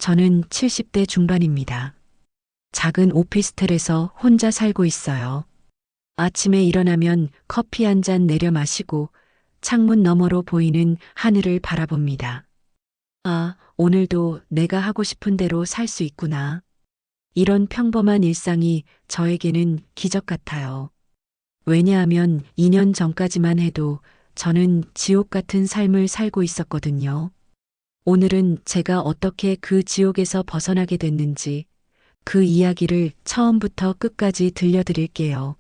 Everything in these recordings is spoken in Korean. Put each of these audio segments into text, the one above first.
저는 70대 중반입니다. 작은 오피스텔에서 혼자 살고 있어요. 아침에 일어나면 커피 한 잔 내려 마시고 창문 너머로 보이는 하늘을 바라봅니다. 아, 오늘도 내가 하고 싶은 대로 살 수 있구나. 이런 평범한 일상이 저에게는 기적 같아요. 왜냐하면 2년 전까지만 해도 저는 지옥 같은 삶을 살고 있었거든요. 오늘은 제가 어떻게 그 지옥에서 벗어나게 됐는지 그 이야기를 처음부터 끝까지 들려드릴게요.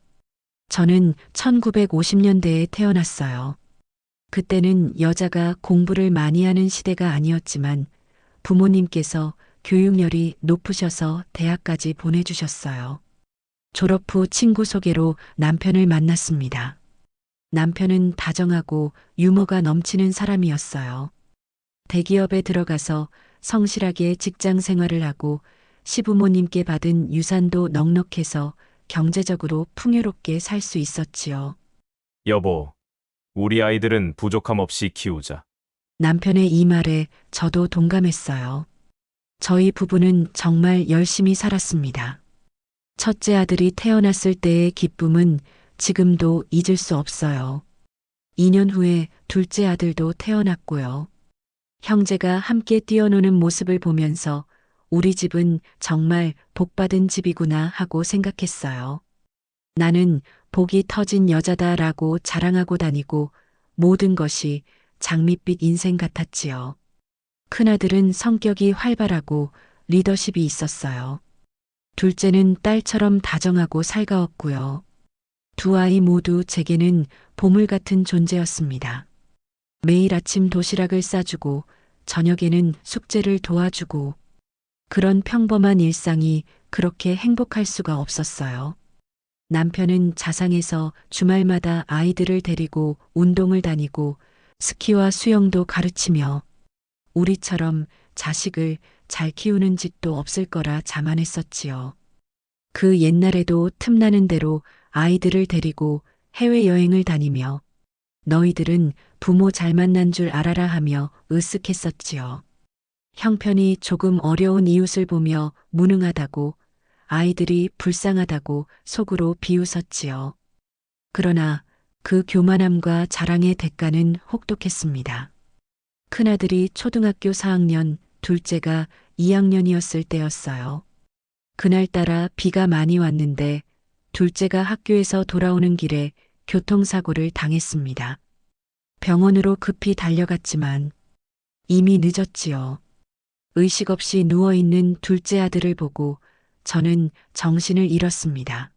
저는 1950년대에 태어났어요. 그때는 여자가 공부를 많이 하는 시대가 아니었지만 부모님께서 교육열이 높으셔서 대학까지 보내주셨어요. 졸업 후 친구 소개로 남편을 만났습니다. 남편은 다정하고 유머가 넘치는 사람이었어요. 대기업에 들어가서 성실하게 직장 생활을 하고 시부모님께 받은 유산도 넉넉해서 경제적으로 풍요롭게 살 수 있었지요. 여보, 우리 아이들은 부족함 없이 키우자. 남편의 이 말에 저도 동감했어요. 저희 부부는 정말 열심히 살았습니다. 첫째 아들이 태어났을 때의 기쁨은 지금도 잊을 수 없어요. 2년 후에 둘째 아들도 태어났고요. 형제가 함께 뛰어노는 모습을 보면서 우리 집은 정말 복받은 집이구나 하고 생각했어요. 나는 복이 터진 여자다라고 자랑하고 다니고 모든 것이 장밋빛 인생 같았지요. 큰아들은 성격이 활발하고 리더십이 있었어요. 둘째는 딸처럼 다정하고 살가웠고요. 두 아이 모두 제게는 보물 같은 존재였습니다. 매일 아침 도시락을 싸주고 저녁에는 숙제를 도와주고 그런 평범한 일상이 그렇게 행복할 수가 없었어요. 남편은 자상해서 주말마다 아이들을 데리고 운동을 다니고 스키와 수영도 가르치며 우리처럼 자식을 잘 키우는 집도 없을 거라 자만했었지요. 그 옛날에도 틈나는 대로 아이들을 데리고 해외여행을 다니며 너희들은 부모 잘 만난 줄 알아라 하며 으쓱했었지요. 형편이 조금 어려운 이웃을 보며 무능하다고 아이들이 불쌍하다고 속으로 비웃었지요. 그러나 그 교만함과 자랑의 대가는 혹독했습니다. 큰아들이 초등학교 4학년, 둘째가 2학년이었을 때였어요. 그날따라 비가 많이 왔는데 둘째가 학교에서 돌아오는 길에 교통사고를 당했습니다. 병원으로 급히 달려갔지만 이미 늦었지요. 의식 없이 누워있는 둘째 아들을 보고 저는 정신을 잃었습니다.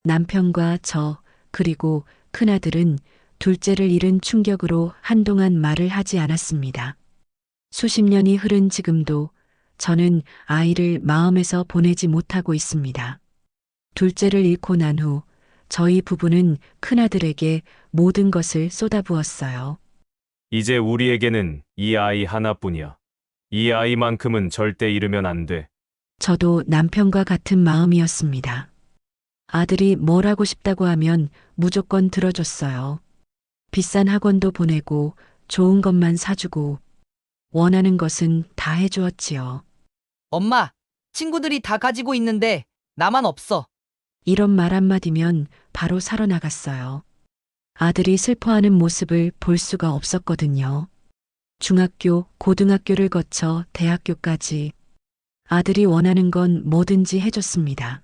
남편과 저, 그리고 큰아들은 둘째를 잃은 충격으로 한동안 말을 하지 않았습니다. 수십 년이 흐른 지금도 저는 아이를 마음에서 보내지 못하고 있습니다. 둘째를 잃고 난 후 저희 부부는 큰아들에게 모든 것을 쏟아부었어요. 이제 우리에게는 이 아이 하나뿐이야. 이 아이만큼은 절대 잃으면 안 돼. 저도 남편과 같은 마음이었습니다. 아들이 뭘 하고 싶다고 하면 무조건 들어줬어요. 비싼 학원도 보내고 좋은 것만 사주고 원하는 것은 다 해주었지요. 엄마, 친구들이 다 가지고 있는데 나만 없어. 이런 말 한마디면 바로 살아나갔어요. 아들이 슬퍼하는 모습을 볼 수가 없었거든요. 중학교, 고등학교를 거쳐 대학교까지 아들이 원하는 건 뭐든지 해줬습니다.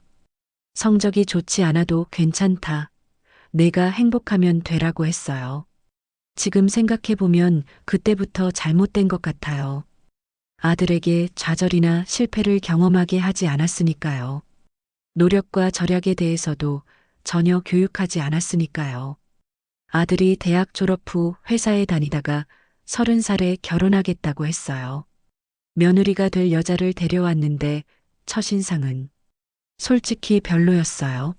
성적이 좋지 않아도 괜찮다. 내가 행복하면 되라고 했어요. 지금 생각해보면 그때부터 잘못된 것 같아요. 아들에게 좌절이나 실패를 경험하게 하지 않았으니까요. 노력과 절약에 대해서도 전혀 교육하지 않았으니까요. 아들이 대학 졸업 후 회사에 다니다가 30살에 결혼하겠다고 했어요. 며느리가 될 여자를 데려왔는데 첫인상은 솔직히 별로였어요.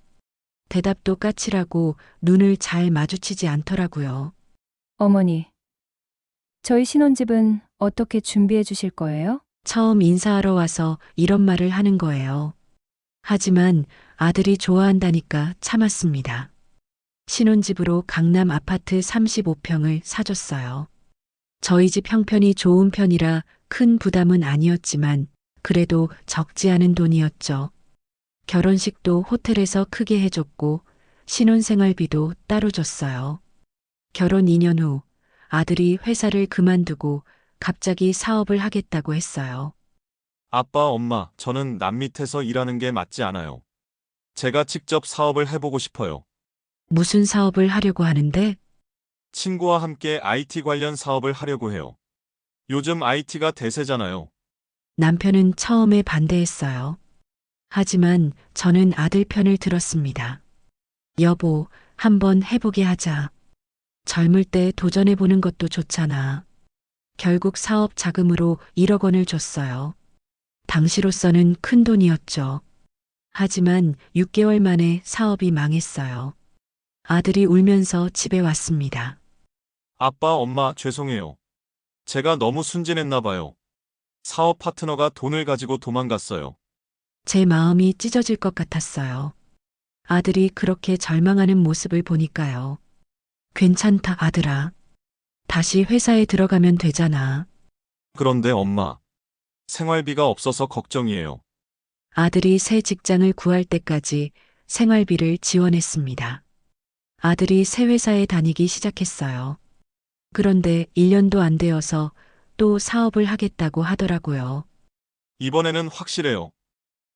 대답도 까칠하고 눈을 잘 마주치지 않더라고요. 어머니, 저희 신혼집은 어떻게 준비해 주실 거예요? 처음 인사하러 와서 이런 말을 하는 거예요. 하지만 아들이 좋아한다니까 참았습니다. 신혼집으로 강남 아파트 35평을 사줬어요. 저희 집 형편이 좋은 편이라 큰 부담은 아니었지만 그래도 적지 않은 돈이었죠. 결혼식도 호텔에서 크게 해줬고 신혼생활비도 따로 줬어요. 결혼 2년 후 아들이 회사를 그만두고 갑자기 사업을 하겠다고 했어요. 아빠, 엄마, 저는 남 밑에서 일하는 게 맞지 않아요. 제가 직접 사업을 해보고 싶어요. 무슨 사업을 하려고 하는데? 친구와 함께 IT 관련 사업을 하려고 해요. 요즘 IT가 대세잖아요. 남편은 처음에 반대했어요. 하지만 저는 아들 편을 들었습니다. 여보, 한번 해보게 하자. 젊을 때 도전해보는 것도 좋잖아. 결국 사업 자금으로 1억 원을 줬어요. 당시로서는 큰 돈이었죠. 하지만 6개월 만에 사업이 망했어요. 아들이 울면서 집에 왔습니다. 아빠, 엄마, 죄송해요. 제가 너무 순진했나 봐요. 사업 파트너가 돈을 가지고 도망갔어요. 제 마음이 찢어질 것 같았어요. 아들이 그렇게 절망하는 모습을 보니까요. 괜찮다, 아들아. 다시 회사에 들어가면 되잖아. 그런데 엄마, 생활비가 없어서 걱정이에요. 아들이 새 직장을 구할 때까지 생활비를 지원했습니다. 아들이 새 회사에 다니기 시작했어요. 그런데 1년도 안 되어서 또 사업을 하겠다고 하더라고요. 이번에는 확실해요.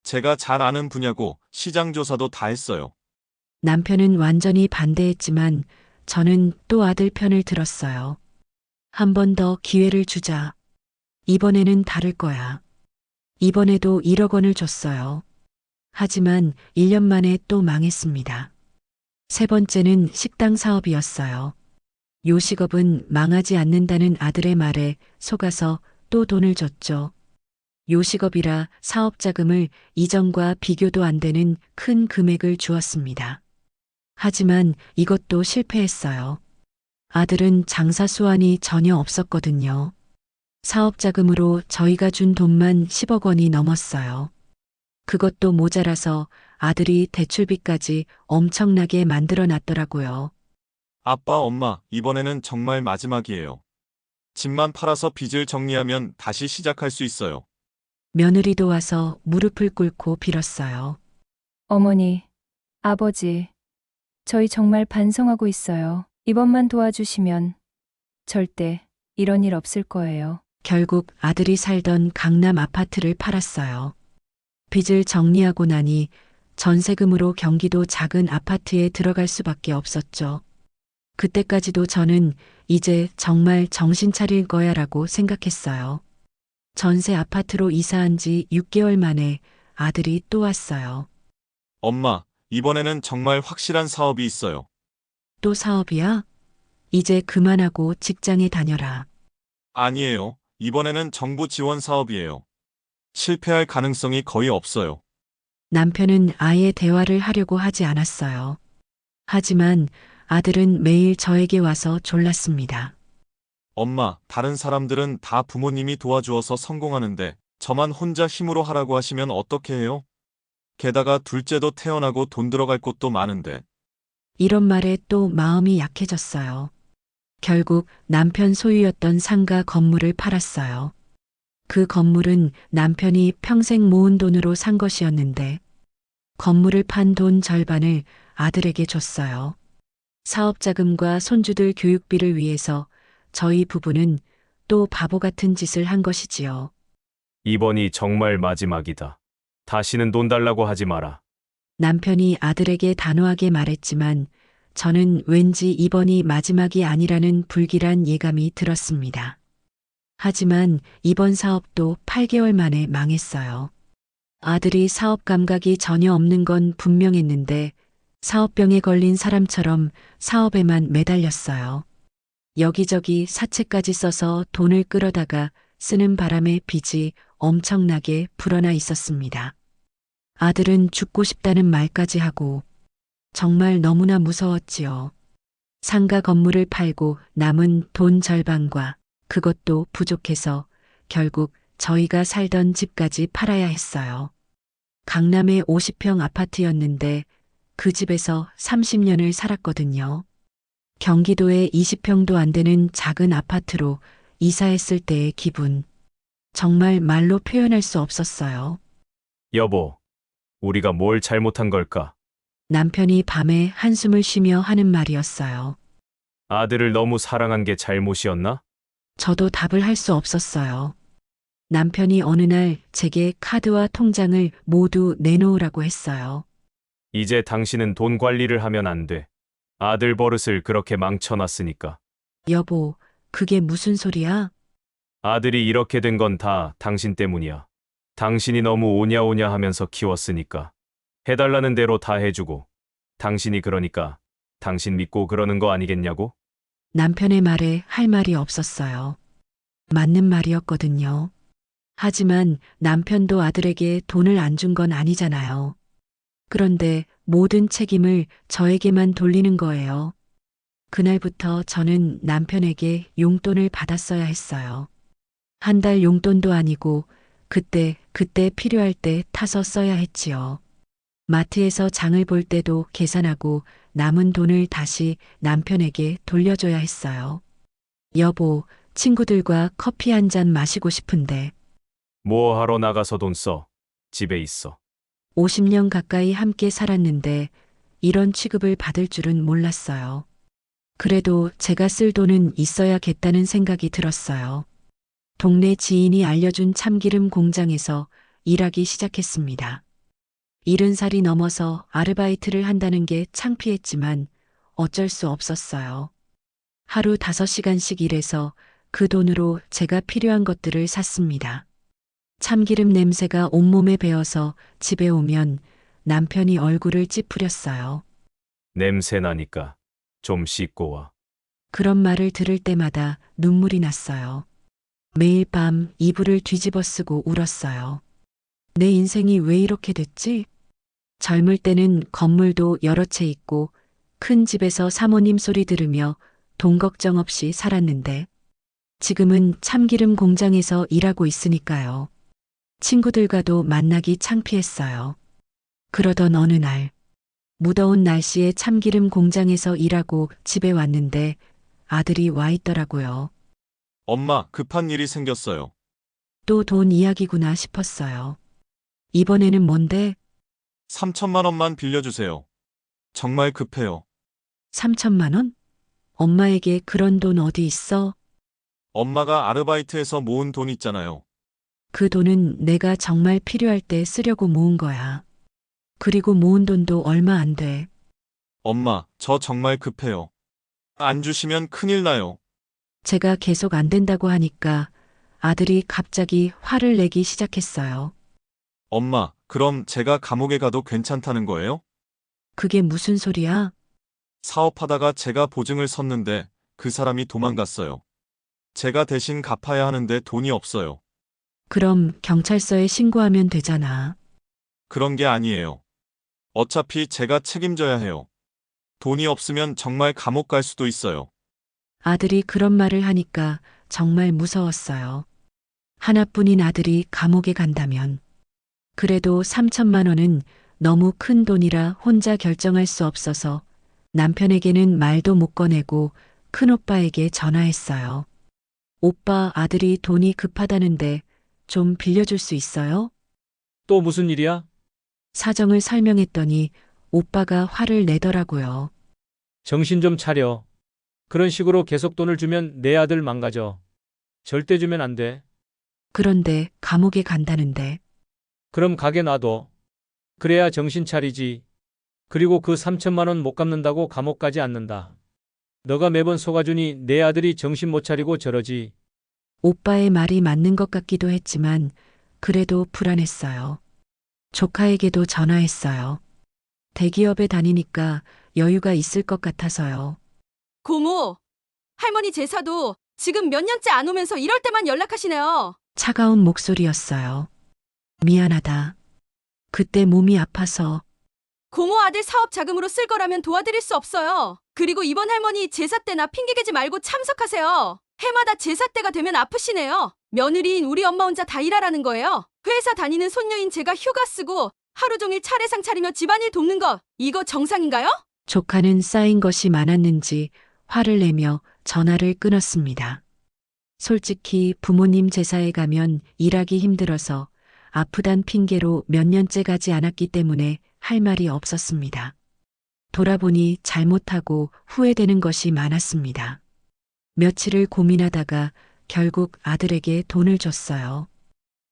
제가 잘 아는 분야고 시장 조사도 다 했어요. 남편은 완전히 반대했지만 저는 또 아들 편을 들었어요. 한 번 더 기회를 주자. 이번에는 다를 거야. 이번에도 1억 원을 줬어요. 하지만 1년 만에 또 망했습니다. 세 번째는 식당 사업이었어요. 요식업은 망하지 않는다는 아들의 말에 속아서 또 돈을 줬죠. 요식업이라 사업 자금을 이전과 비교도 안 되는 큰 금액을 주었습니다. 하지만 이것도 실패했어요. 아들은 장사 수완이 전혀 없었거든요. 사업 자금으로 저희가 준 돈만 10억 원이 넘었어요. 그것도 모자라서 아들이 대출비까지 엄청나게 만들어 놨더라고요. 아빠, 엄마, 이번에는 정말 마지막이에요. 집만 팔아서 빚을 정리하면 다시 시작할 수 있어요. 며느리도 와서 무릎을 꿇고 빌었어요. 어머니, 아버지, 저희 정말 반성하고 있어요. 이번만 도와주시면 절대 이런 일 없을 거예요. 결국 아들이 살던 강남 아파트를 팔았어요. 빚을 정리하고 나니 전세금으로 경기도 작은 아파트에 들어갈 수밖에 없었죠. 그때까지도 저는 이제 정말 정신 차릴 거야 라고 생각했어요. 전세 아파트로 이사한 지 6개월 만에 아들이 또 왔어요. 엄마, 이번에는 정말 확실한 사업이 있어요. 또 사업이야? 이제 그만하고 직장에 다녀라. 아니에요. 이번에는 정부 지원 사업이에요. 실패할 가능성이 거의 없어요. 남편은 아예 대화를 하려고 하지 않았어요. 하지만 아들은 매일 저에게 와서 졸랐습니다. 엄마, 다른 사람들은 다 부모님이 도와주어서 성공하는데 저만 혼자 힘으로 하라고 하시면 어떻게 해요? 게다가 둘째도 태어나고 돈 들어갈 곳도 많은데. 이런 말에 또 마음이 약해졌어요. 결국 남편 소유였던 상가 건물을 팔았어요. 그 건물은 남편이 평생 모은 돈으로 산 것이었는데 건물을 판 돈 절반을 아들에게 줬어요. 사업 자금과 손주들 교육비를 위해서 저희 부부는 또 바보 같은 짓을 한 것이지요. 이번이 정말 마지막이다. 다시는 돈 달라고 하지 마라. 남편이 아들에게 단호하게 말했지만 저는 왠지 이번이 마지막이 아니라는 불길한 예감이 들었습니다. 하지만 이번 사업도 8개월 만에 망했어요. 아들이 사업 감각이 전혀 없는 건 분명했는데 사업병에 걸린 사람처럼 사업에만 매달렸어요. 여기저기 사채까지 써서 돈을 끌어다가 쓰는 바람에 빚이 엄청나게 불어나 있었습니다. 아들은 죽고 싶다는 말까지 하고 정말 너무나 무서웠지요. 상가 건물을 팔고 남은 돈 절반과 그것도 부족해서 결국 저희가 살던 집까지 팔아야 했어요. 강남의 50평 아파트였는데 그 집에서 30년을 살았거든요. 경기도에 20평도 안 되는 작은 아파트로 이사했을 때의 기분. 정말 말로 표현할 수 없었어요. 여보, 우리가 뭘 잘못한 걸까? 남편이 밤에 한숨을 쉬며 하는 말이었어요. 아들을 너무 사랑한 게 잘못이었나? 저도 답을 할 수 없었어요. 남편이 어느 날 제게 카드와 통장을 모두 내놓으라고 했어요. 이제 당신은 돈 관리를 하면 안 돼. 아들 버릇을 그렇게 망쳐놨으니까. 여보, 그게 무슨 소리야? 아들이 이렇게 된 건 다 당신 때문이야. 당신이 너무 오냐오냐 하면서 키웠으니까. 해달라는 대로 다 해주고. 당신이 그러니까 당신 믿고 그러는 거 아니겠냐고? 남편의 말에 할 말이 없었어요. 맞는 말이었거든요. 하지만 남편도 아들에게 돈을 안 준 건 아니잖아요. 그런데 모든 책임을 저에게만 돌리는 거예요. 그날부터 저는 남편에게 용돈을 받았어야 했어요. 한 달 용돈도 아니고 그때 필요할 때 타서 써야 했지요. 마트에서 장을 볼 때도 계산하고 남은 돈을 다시 남편에게 돌려줘야 했어요. 여보, 친구들과 커피 한 잔 마시고 싶은데 뭐 하러 나가서 돈 써? 집에 있어. 50년 가까이 함께 살았는데 이런 취급을 받을 줄은 몰랐어요. 그래도 제가 쓸 돈은 있어야겠다는 생각이 들었어요. 동네 지인이 알려준 참기름 공장에서 일하기 시작했습니다. 70살이 넘어서 아르바이트를 한다는 게 창피했지만 어쩔 수 없었어요. 하루 5시간씩 일해서 그 돈으로 제가 필요한 것들을 샀습니다. 참기름 냄새가 온몸에 배어서 집에 오면 남편이 얼굴을 찌푸렸어요. 냄새 나니까 좀 씻고 와. 그런 말을 들을 때마다 눈물이 났어요. 매일 밤 이불을 뒤집어 쓰고 울었어요. 내 인생이 왜 이렇게 됐지? 젊을 때는 건물도 여러 채 있고 큰 집에서 사모님 소리 들으며 돈 걱정 없이 살았는데 지금은 참기름 공장에서 일하고 있으니까요. 친구들과도 만나기 창피했어요. 그러던 어느 날, 무더운 날씨에 참기름 공장에서 일하고 집에 왔는데 아들이 와 있더라고요. 엄마, 급한 일이 생겼어요. 또 돈 이야기구나 싶었어요. 이번에는 뭔데? 3천만 원만 빌려주세요. 정말 급해요. 3천만 원? 엄마에게 그런 돈 어디 있어? 엄마가 아르바이트해서 모은 돈 있잖아요. 그 돈은 내가 정말 필요할 때 쓰려고 모은 거야. 그리고 모은 돈도 얼마 안 돼. 엄마, 저 정말 급해요. 안 주시면 큰일 나요. 제가 계속 안 된다고 하니까 아들이 갑자기 화를 내기 시작했어요. 엄마, 그럼 제가 감옥에 가도 괜찮다는 거예요? 그게 무슨 소리야? 사업하다가 제가 보증을 섰는데 그 사람이 도망갔어요. 제가 대신 갚아야 하는데 돈이 없어요. 그럼 경찰서에 신고하면 되잖아. 그런 게 아니에요. 어차피 제가 책임져야 해요. 돈이 없으면 정말 감옥 갈 수도 있어요. 아들이 그런 말을 하니까 정말 무서웠어요. 하나뿐인 아들이 감옥에 간다면. 그래도 3천만 원은 너무 큰 돈이라 혼자 결정할 수 없어서 남편에게는 말도 못 꺼내고 큰오빠에게 전화했어요. 오빠, 아들이 돈이 급하다는데 좀 빌려줄 수 있어요? 또 무슨 일이야? 사정을 설명했더니 오빠가 화를 내더라고요. 정신 좀 차려. 그런 식으로 계속 돈을 주면 내 아들 망가져. 절대 주면 안 돼. 그런데 감옥에 간다는데 그럼 가게 놔둬. 그래야 정신 차리지. 그리고 그 3천만 원 못 갚는다고 감옥 가지 않는다. 너가 매번 속아주니 내 아들이 정신 못 차리고 저러지. 오빠의 말이 맞는 것 같기도 했지만 그래도 불안했어요. 조카에게도 전화했어요. 대기업에 다니니까 여유가 있을 것 같아서요. 고모, 할머니 제사도 지금 몇 년째 안 오면서 이럴 때만 연락하시네요. 차가운 목소리였어요. 미안하다. 그때 몸이 아파서 고모 아들 사업 자금으로 쓸 거라면 도와드릴 수 없어요. 그리고 이번 할머니 제사 때나 핑계대지 말고 참석하세요. 해마다 제사 때가 되면 아프시네요. 며느리인 우리 엄마 혼자 다 일하라는 거예요. 회사 다니는 손녀인 제가 휴가 쓰고 하루 종일 차례상 차리며 집안일 돕는 거 이거 정상인가요? 조카는 쌓인 것이 많았는지 화를 내며 전화를 끊었습니다. 솔직히 부모님 제사에 가면 일하기 힘들어서 아프단 핑계로 몇 년째 가지 않았기 때문에 할 말이 없었습니다. 돌아보니 잘못하고 후회되는 것이 많았습니다. 며칠을 고민하다가 결국 아들에게 돈을 줬어요.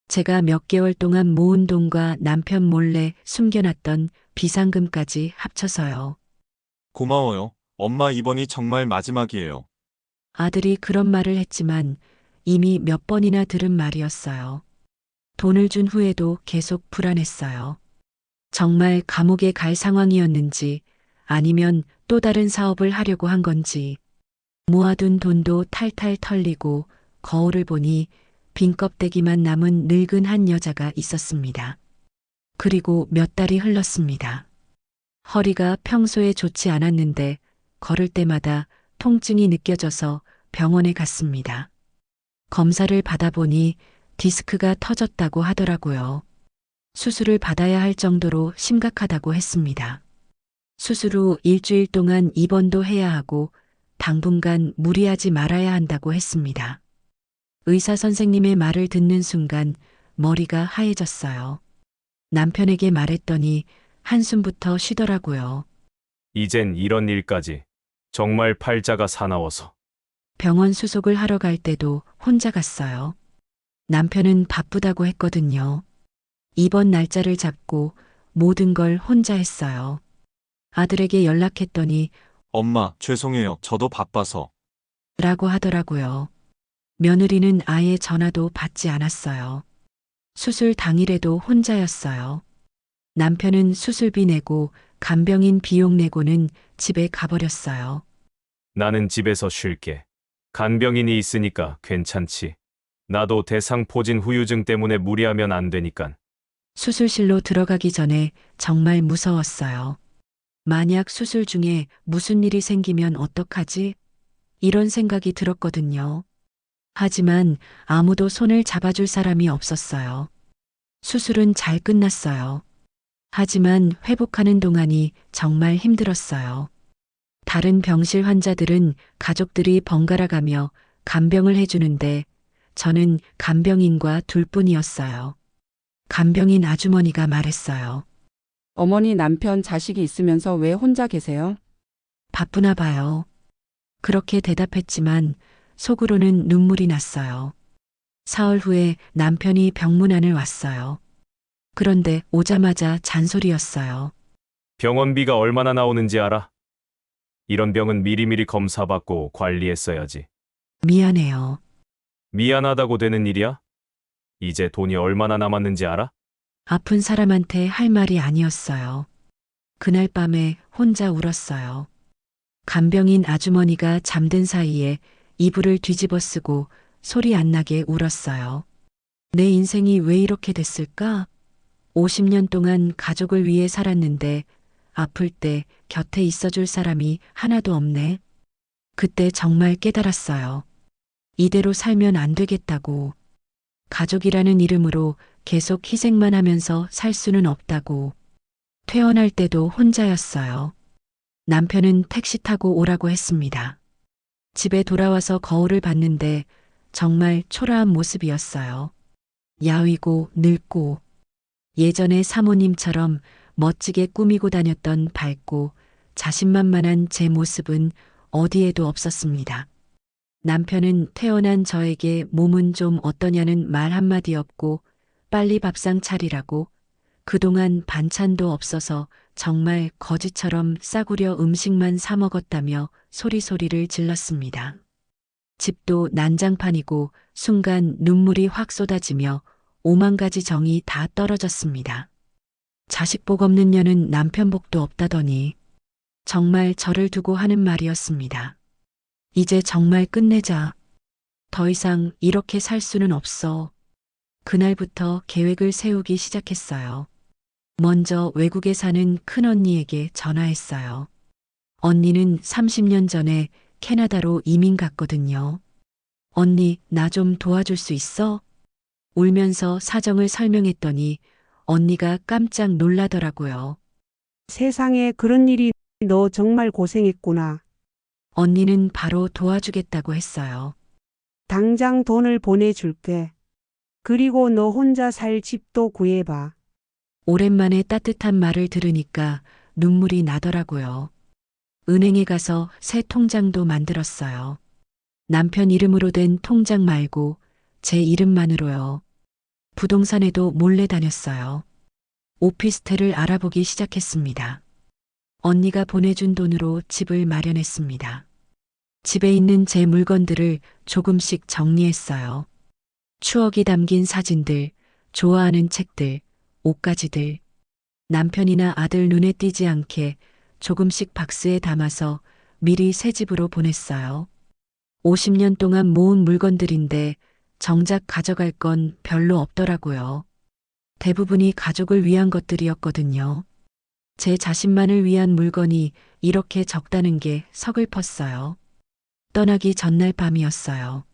제가 몇 개월 동안 모은 돈과 남편 몰래 숨겨놨던 비상금까지 합쳐서요. 고마워요. 엄마 이번이 정말 마지막이에요. 아들이 그런 말을 했지만 이미 몇 번이나 들은 말이었어요. 돈을 준 후에도 계속 불안했어요. 정말 감옥에 갈 상황이었는지 아니면 또 다른 사업을 하려고 한 건지. 모아둔 돈도 탈탈 털리고 거울을 보니 빈 껍데기만 남은 늙은 한 여자가 있었습니다. 그리고 몇 달이 흘렀습니다. 허리가 평소에 좋지 않았는데 걸을 때마다 통증이 느껴져서 병원에 갔습니다. 검사를 받아보니 디스크가 터졌다고 하더라고요. 수술을 받아야 할 정도로 심각하다고 했습니다. 수술 후 일주일 동안 입원도 해야 하고 당분간 무리하지 말아야 한다고 했습니다. 의사 선생님의 말을 듣는 순간 머리가 하얘졌어요. 남편에게 말했더니 한숨부터 쉬더라고요. 이젠 이런 일까지. 정말 팔자가 사나워서. 병원 수속을 하러 갈 때도 혼자 갔어요. 남편은 바쁘다고 했거든요. 입원 날짜를 잡고 모든 걸 혼자 했어요. 아들에게 연락했더니 엄마, 죄송해요. 저도 바빠서. 라고 하더라고요. 며느리는 아예 전화도 받지 않았어요. 수술 당일에도 혼자였어요. 남편은 수술비 내고 간병인 비용 내고는 집에 가버렸어요. 나는 집에서 쉴게. 간병인이 있으니까 괜찮지. 나도 대상포진 후유증 때문에 무리하면 안 되니깐. 수술실로 들어가기 전에 정말 무서웠어요. 만약 수술 중에 무슨 일이 생기면 어떡하지? 이런 생각이 들었거든요. 하지만 아무도 손을 잡아줄 사람이 없었어요. 수술은 잘 끝났어요. 하지만 회복하는 동안이 정말 힘들었어요. 다른 병실 환자들은 가족들이 번갈아 가며 간병을 해주는데 저는 간병인과 둘뿐이었어요. 간병인 아주머니가 말했어요. 어머니 남편 자식이 있으면서 왜 혼자 계세요? 바쁘나 봐요. 그렇게 대답했지만 속으로는 눈물이 났어요. 사흘 후에 남편이 병문안을 왔어요. 그런데 오자마자 잔소리였어요. 병원비가 얼마나 나오는지 알아? 이런 병은 미리미리 검사받고 관리했어야지. 미안해요. 미안하다고 되는 일이야? 이제 돈이 얼마나 남았는지 알아? 아픈 사람한테 할 말이 아니었어요. 그날 밤에 혼자 울었어요. 간병인 아주머니가 잠든 사이에 이불을 뒤집어 쓰고 소리 안 나게 울었어요. 내 인생이 왜 이렇게 됐을까? 50년 동안 가족을 위해 살았는데 아플 때 곁에 있어줄 사람이 하나도 없네. 그때 정말 깨달았어요. 이대로 살면 안 되겠다고. 가족이라는 이름으로 계속 희생만 하면서 살 수는 없다고. 퇴원할 때도 혼자였어요. 남편은 택시 타고 오라고 했습니다. 집에 돌아와서 거울을 봤는데 정말 초라한 모습이었어요. 야위고 늙고 예전에 사모님처럼 멋지게 꾸미고 다녔던 밝고 자신만만한 제 모습은 어디에도 없었습니다. 남편은 태어난 저에게 몸은 좀 어떠냐는 말 한마디 없고 빨리 밥상 차리라고 그동안 반찬도 없어서 정말 거지처럼 싸구려 음식만 사 먹었다며 소리소리를 질렀습니다. 집도 난장판이고 순간 눈물이 확 쏟아지며 5만 가지 정이 다 떨어졌습니다. 자식 복 없는 년은 남편 복도 없다더니 정말 저를 두고 하는 말이었습니다. 이제 정말 끝내자. 더 이상 이렇게 살 수는 없어. 그날부터 계획을 세우기 시작했어요. 먼저 외국에 사는 큰언니에게 전화했어요. 언니는 30년 전에 캐나다로 이민 갔거든요. 언니, 나 좀 도와줄 수 있어? 울면서 사정을 설명했더니 언니가 깜짝 놀라더라고요. 세상에 그런 일이 너 정말 고생했구나. 언니는 바로 도와주겠다고 했어요. 당장 돈을 보내줄게. 그리고 너 혼자 살 집도 구해봐. 오랜만에 따뜻한 말을 들으니까 눈물이 나더라고요. 은행에 가서 새 통장도 만들었어요. 남편 이름으로 된 통장 말고 제 이름만으로요. 부동산에도 몰래 다녔어요. 오피스텔을 알아보기 시작했습니다. 언니가 보내준 돈으로 집을 마련했습니다. 집에 있는 제 물건들을 조금씩 정리했어요. 추억이 담긴 사진들, 좋아하는 책들, 옷가지들. 남편이나 아들 눈에 띄지 않게 조금씩 박스에 담아서 미리 새 집으로 보냈어요. 50년 동안 모은 물건들인데 정작 가져갈 건 별로 없더라고요. 대부분이 가족을 위한 것들이었거든요. 제 자신만을 위한 물건이 이렇게 적다는 게 서글펐어요. 떠나기 전날 밤이었어요.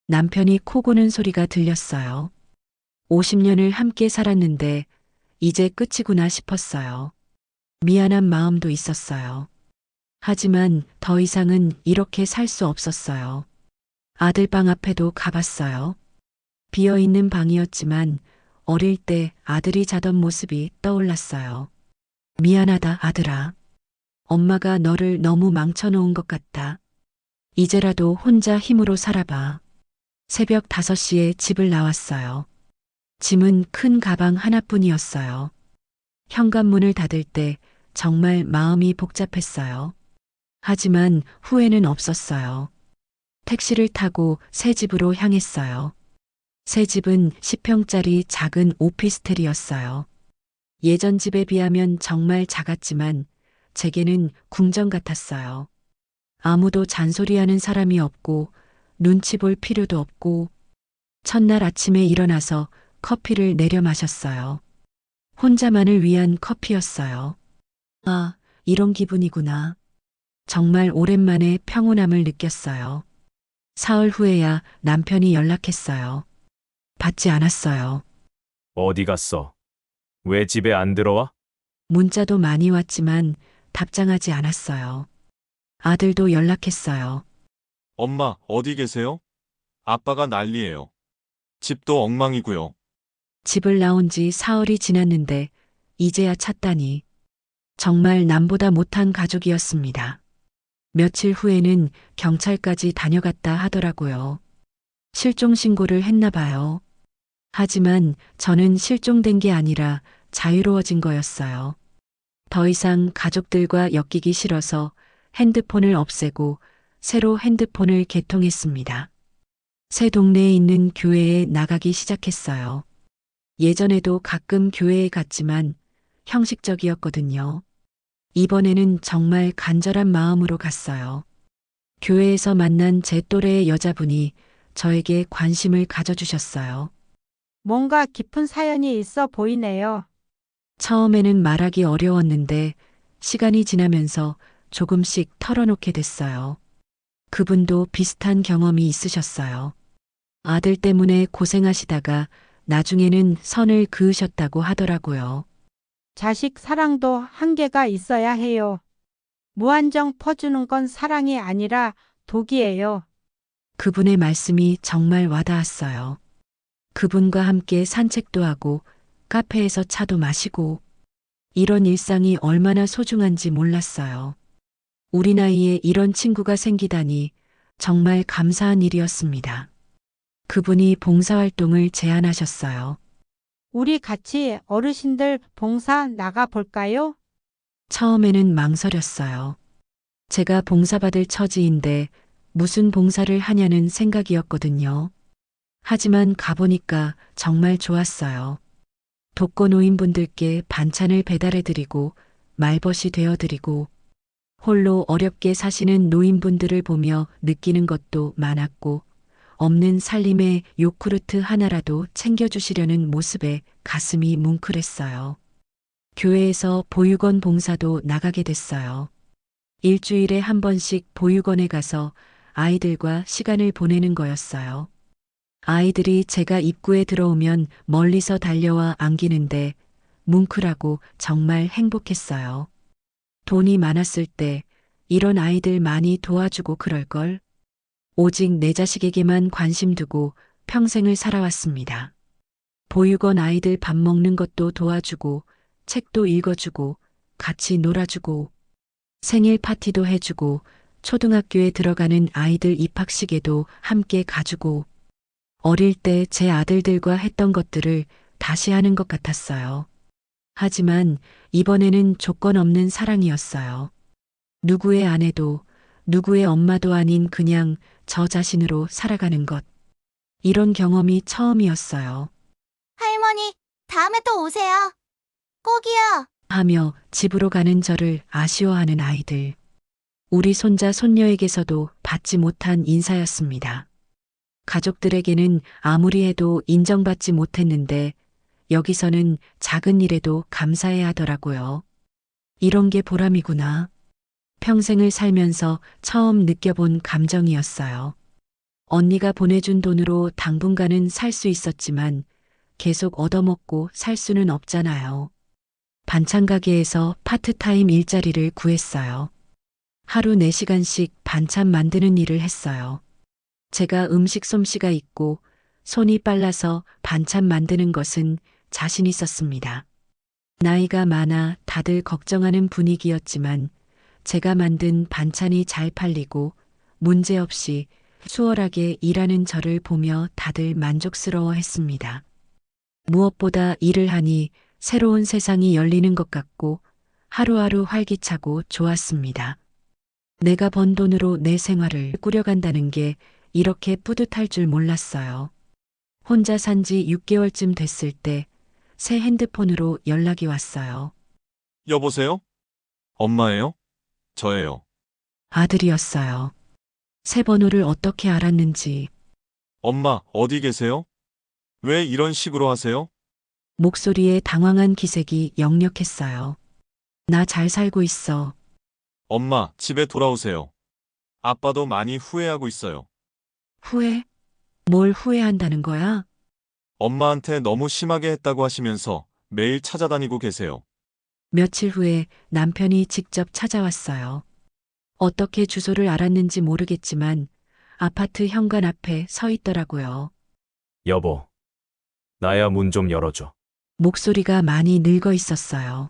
남편이 코 고는 소리가 들렸어요. 50년을 함께 살았는데 이제 끝이구나 싶었어요. 미안한 마음도 있었어요. 하지만 더 이상은 이렇게 살 수 없었어요. 아들 방 앞에도 가봤어요. 비어있는 방이었지만 어릴 때 아들이 자던 모습이 떠올랐어요. 미안하다, 아들아. 엄마가 너를 너무 망쳐놓은 것 같다. 이제라도 혼자 힘으로 살아봐. 새벽 5시에 집을 나왔어요. 짐은 큰 가방 하나뿐이었어요. 현관문을 닫을 때 정말 마음이 복잡했어요. 하지만 후회는 없었어요. 택시를 타고 새 집으로 향했어요. 새 집은 10평짜리 작은 오피스텔이었어요. 예전 집에 비하면 정말 작았지만 제게는 궁전 같았어요. 아무도 잔소리하는 사람이 없고 눈치 볼 필요도 없고 첫날 아침에 일어나서 커피를 내려 마셨어요. 혼자만을 위한 커피였어요. 아, 이런 기분이구나. 정말 오랜만에 평온함을 느꼈어요. 사흘 후에야 남편이 연락했어요. 받지 않았어요. 어디 갔어? 왜 집에 안 들어와? 문자도 많이 왔지만 답장하지 않았어요. 아들도 연락했어요. 엄마, 어디 계세요? 아빠가 난리예요. 집도 엉망이고요. 집을 나온 지 사흘이 지났는데 이제야 찾다니. 정말 남보다 못한 가족이었습니다. 며칠 후에는 경찰까지 다녀갔다 하더라고요. 실종 신고를 했나 봐요. 하지만 저는 실종된 게 아니라 자유로워진 거였어요. 더 이상 가족들과 엮이기 싫어서 핸드폰을 없애고 새로 핸드폰을 개통했습니다. 새 동네에 있는 교회에 나가기 시작했어요. 예전에도 가끔 교회에 갔지만 형식적이었거든요. 이번에는 정말 간절한 마음으로 갔어요. 교회에서 만난 제 또래의 여자분이 저에게 관심을 가져주셨어요. 뭔가 깊은 사연이 있어 보이네요. 처음에는 말하기 어려웠는데 시간이 지나면서 조금씩 털어놓게 됐어요. 그분도 비슷한 경험이 있으셨어요. 아들 때문에 고생하시다가 나중에는 선을 그으셨다고 하더라고요. 자식 사랑도 한계가 있어야 해요. 무한정 퍼주는 건 사랑이 아니라 독이에요. 그분의 말씀이 정말 와닿았어요. 그분과 함께 산책도 하고 카페에서 차도 마시고 이런 일상이 얼마나 소중한지 몰랐어요. 우리 나이에 이런 친구가 생기다니 정말 감사한 일이었습니다. 그분이 봉사활동을 제안하셨어요. 우리 같이 어르신들 봉사 나가 볼까요? 처음에는 망설였어요. 제가 봉사받을 처지인데 무슨 봉사를 하냐는 생각이었거든요. 하지만 가보니까 정말 좋았어요. 독거노인분들께 반찬을 배달해드리고 말벗이 되어드리고 홀로 어렵게 사시는 노인분들을 보며 느끼는 것도 많았고 없는 살림에 요구르트 하나라도 챙겨주시려는 모습에 가슴이 뭉클했어요. 교회에서 보육원 봉사도 나가게 됐어요. 일주일에 한 번씩 보육원에 가서 아이들과 시간을 보내는 거였어요. 아이들이 제가 입구에 들어오면 멀리서 달려와 안기는데 뭉클하고 정말 행복했어요. 돈이 많았을 때 이런 아이들 많이 도와주고 그럴걸. 오직 내 자식에게만 관심 두고 평생을 살아왔습니다. 보육원 아이들 밥 먹는 것도 도와주고, 책도 읽어주고, 같이 놀아주고, 생일 파티도 해주고, 초등학교에 들어가는 아이들 입학식에도 함께 가주고, 어릴 때 제 아들들과 했던 것들을 다시 하는 것 같았어요. 하지만 이번에는 조건 없는 사랑이었어요. 누구의 아내도, 누구의 엄마도 아닌 그냥 저 자신으로 살아가는 것. 이런 경험이 처음이었어요. 할머니, 다음에 또 오세요. 꼭이요. 하며 집으로 가는 저를 아쉬워하는 아이들. 우리 손자 손녀에게서도 받지 못한 인사였습니다. 가족들에게는 아무리 해도 인정받지 못했는데 여기서는 작은 일에도 감사해야 하더라고요. 이런 게 보람이구나. 평생을 살면서 처음 느껴본 감정이었어요. 언니가 보내준 돈으로 당분간은 살 수 있었지만 계속 얻어먹고 살 수는 없잖아요. 반찬 가게에서 파트타임 일자리를 구했어요. 하루 4시간씩 반찬 만드는 일을 했어요. 제가 음식 솜씨가 있고 손이 빨라서 반찬 만드는 것은 자신 있었습니다. 나이가 많아 다들 걱정하는 분위기였지만 제가 만든 반찬이 잘 팔리고 문제없이 수월하게 일하는 저를 보며 다들 만족스러워 했습니다. 무엇보다 일을 하니 새로운 세상이 열리는 것 같고 하루하루 활기차고 좋았습니다. 내가 번 돈으로 내 생활을 꾸려간다는 게 이렇게 뿌듯할 줄 몰랐어요. 혼자 산 지 6개월쯤 됐을 때 새 핸드폰으로 연락이 왔어요. 여보세요? 엄마예요? 저예요. 아들이었어요. 새 번호를 어떻게 알았는지 엄마, 어디 계세요? 왜 이런 식으로 하세요? 목소리에 당황한 기색이 역력했어요. 나 잘 살고 있어. 엄마, 집에 돌아오세요. 아빠도 많이 후회하고 있어요. 후회? 뭘 후회한다는 거야? 엄마한테 너무 심하게 했다고 하시면서 매일 찾아다니고 계세요. 며칠 후에 남편이 직접 찾아왔어요. 어떻게 주소를 알았는지 모르겠지만 아파트 현관 앞에 서 있더라고요. 여보, 나야 문 좀 열어줘. 목소리가 많이 늙어 있었어요.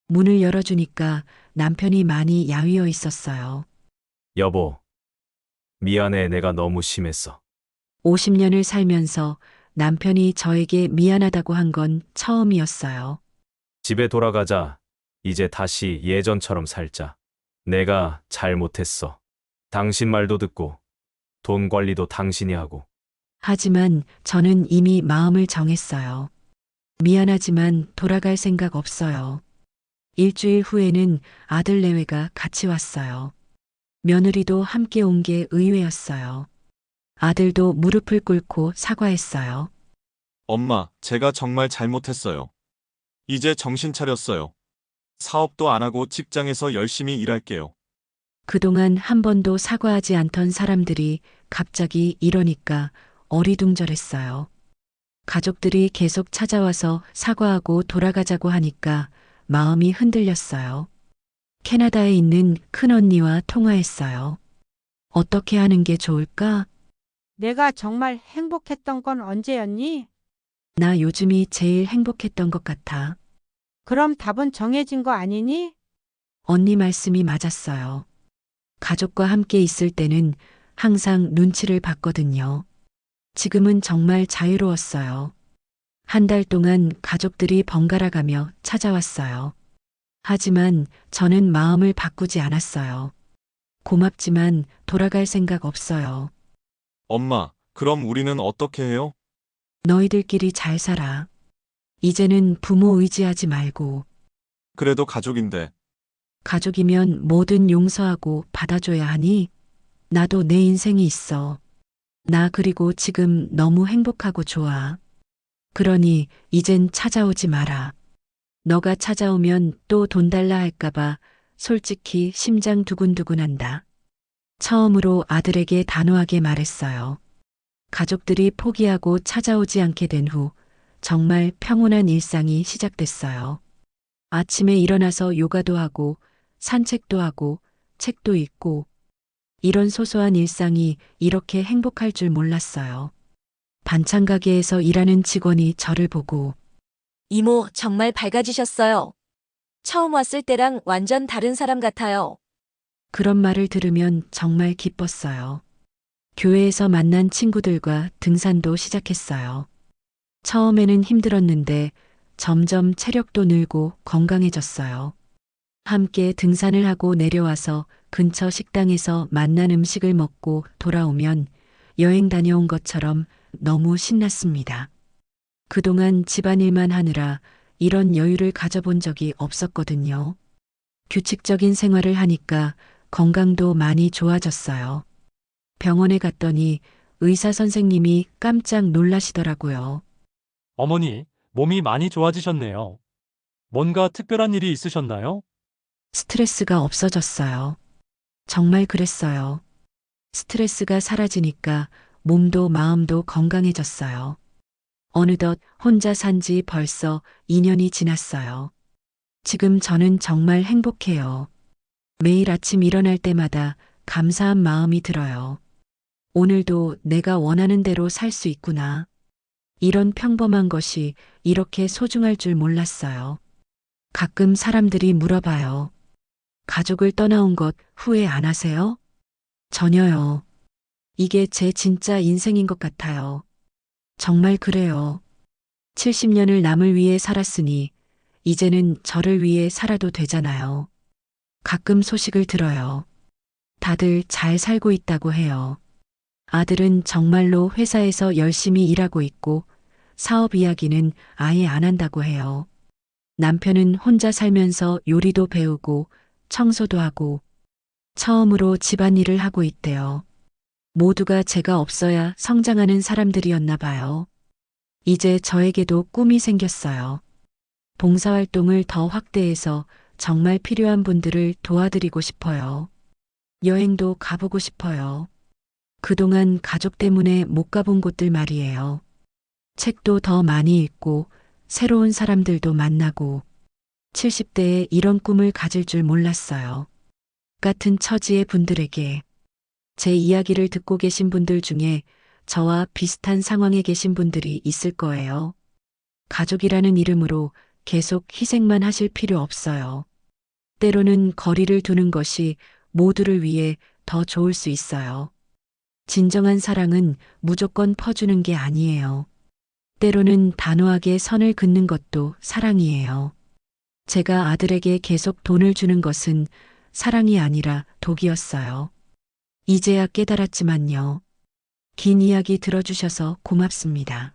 문을 열어주니까 남편이 많이 야위어 있었어요. 여보, 미안해, 내가 너무 심했어. 50년을 살면서 남편이 저에게 미안하다고 한 건 처음이었어요. 집에 돌아가자. 이제 다시 예전처럼 살자. 내가 잘못했어. 당신 말도 듣고 돈 관리도 당신이 하고. 하지만 저는 이미 마음을 정했어요. 미안하지만 돌아갈 생각 없어요. 일주일 후에는 아들 내외가 같이 왔어요. 며느리도 함께 온 게 의외였어요. 아들도 무릎을 꿇고 사과했어요. 엄마, 제가 정말 잘못했어요. 이제 정신 차렸어요. 사업도 안 하고 직장에서 열심히 일할게요. 그동안 한 번도 사과하지 않던 사람들이 갑자기 이러니까 어리둥절했어요. 가족들이 계속 찾아와서 사과하고 돌아가자고 하니까 마음이 흔들렸어요. 캐나다에 있는 큰언니와 통화했어요. 어떻게 하는 게 좋을까? 내가 정말 행복했던 건 언제였니? 나 요즘이 제일 행복했던 것 같아. 그럼 답은 정해진 거 아니니? 언니 말씀이 맞았어요. 가족과 함께 있을 때는 항상 눈치를 봤거든요. 지금은 정말 자유로웠어요. 한 달 동안 가족들이 번갈아가며 찾아왔어요. 하지만 저는 마음을 바꾸지 않았어요. 고맙지만 돌아갈 생각 없어요. 엄마, 그럼 우리는 어떻게 해요? 너희들끼리 잘 살아. 이제는 부모 의지하지 말고 그래도 가족인데. 가족이면 뭐든 용서하고 받아줘야 하니? 나도 내 인생이 있어. 나 그리고 지금 너무 행복하고 좋아. 그러니 이젠 찾아오지 마라. 너가 찾아오면 또 돈 달라 할까봐 솔직히 심장 두근두근한다. 처음으로 아들에게 단호하게 말했어요. 가족들이 포기하고 찾아오지 않게 된 후 정말 평온한 일상이 시작됐어요. 아침에 일어나서 요가도 하고 산책도 하고 책도 읽고 이런 소소한 일상이 이렇게 행복할 줄 몰랐어요. 반찬 가게에서 일하는 직원이 저를 보고 이모, 정말 밝아지셨어요. 처음 왔을 때랑 완전 다른 사람 같아요. 그런 말을 들으면 정말 기뻤어요. 교회에서 만난 친구들과 등산도 시작했어요. 처음에는 힘들었는데 점점 체력도 늘고 건강해졌어요. 함께 등산을 하고 내려와서 근처 식당에서 맛난 음식을 먹고 돌아오면 여행 다녀온 것처럼 너무 신났습니다. 그동안 집안일만 하느라 이런 여유를 가져본 적이 없었거든요. 규칙적인 생활을 하니까 건강도 많이 좋아졌어요. 병원에 갔더니 의사 선생님이 깜짝 놀라시더라고요. 어머니, 몸이 많이 좋아지셨네요. 뭔가 특별한 일이 있으셨나요? 스트레스가 없어졌어요. 정말 그랬어요. 스트레스가 사라지니까 몸도 마음도 건강해졌어요. 어느덧 혼자 산 지 벌써 2년이 지났어요. 지금 저는 정말 행복해요. 매일 아침 일어날 때마다 감사한 마음이 들어요. 오늘도 내가 원하는 대로 살 수 있구나. 이런 평범한 것이 이렇게 소중할 줄 몰랐어요. 가끔 사람들이 물어봐요. 가족을 떠나온 것 후회 안 하세요? 전혀요. 이게 제 진짜 인생인 것 같아요. 정말 그래요. 70년을 남을 위해 살았으니 이제는 저를 위해 살아도 되잖아요. 가끔 소식을 들어요. 다들 잘 살고 있다고 해요. 아들은 정말로 회사에서 열심히 일하고 있고 사업 이야기는 아예 안 한다고 해요. 남편은 혼자 살면서 요리도 배우고 청소도 하고 처음으로 집안일을 하고 있대요. 모두가 제가 없어야 성장하는 사람들이었나 봐요. 이제 저에게도 꿈이 생겼어요. 봉사활동을 더 확대해서 정말 필요한 분들을 도와드리고 싶어요. 여행도 가보고 싶어요. 그동안 가족 때문에 못 가본 곳들 말이에요. 책도 더 많이 읽고 새로운 사람들도 만나고 70대에 이런 꿈을 가질 줄 몰랐어요. 같은 처지의 분들에게 제 이야기를 듣고 계신 분들 중에 저와 비슷한 상황에 계신 분들이 있을 거예요. 가족이라는 이름으로 계속 희생만 하실 필요 없어요. 때로는 거리를 두는 것이 모두를 위해 더 좋을 수 있어요. 진정한 사랑은 무조건 퍼주는 게 아니에요. 때로는 단호하게 선을 긋는 것도 사랑이에요. 제가 아들에게 계속 돈을 주는 것은 사랑이 아니라 독이었어요. 이제야 깨달았지만요. 긴 이야기 들어주셔서 고맙습니다.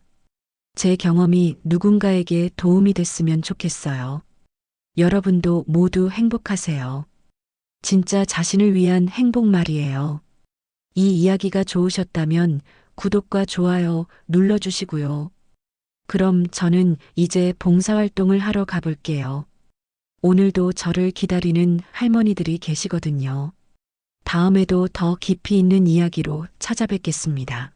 제 경험이 누군가에게 도움이 됐으면 좋겠어요. 여러분도 모두 행복하세요. 진짜 자신을 위한 행복 말이에요. 이 이야기가 좋으셨다면 구독과 좋아요 눌러주시고요. 그럼 저는 이제 봉사활동을 하러 가볼게요. 오늘도 저를 기다리는 할머니들이 계시거든요. 다음에도 더 깊이 있는 이야기로 찾아뵙겠습니다.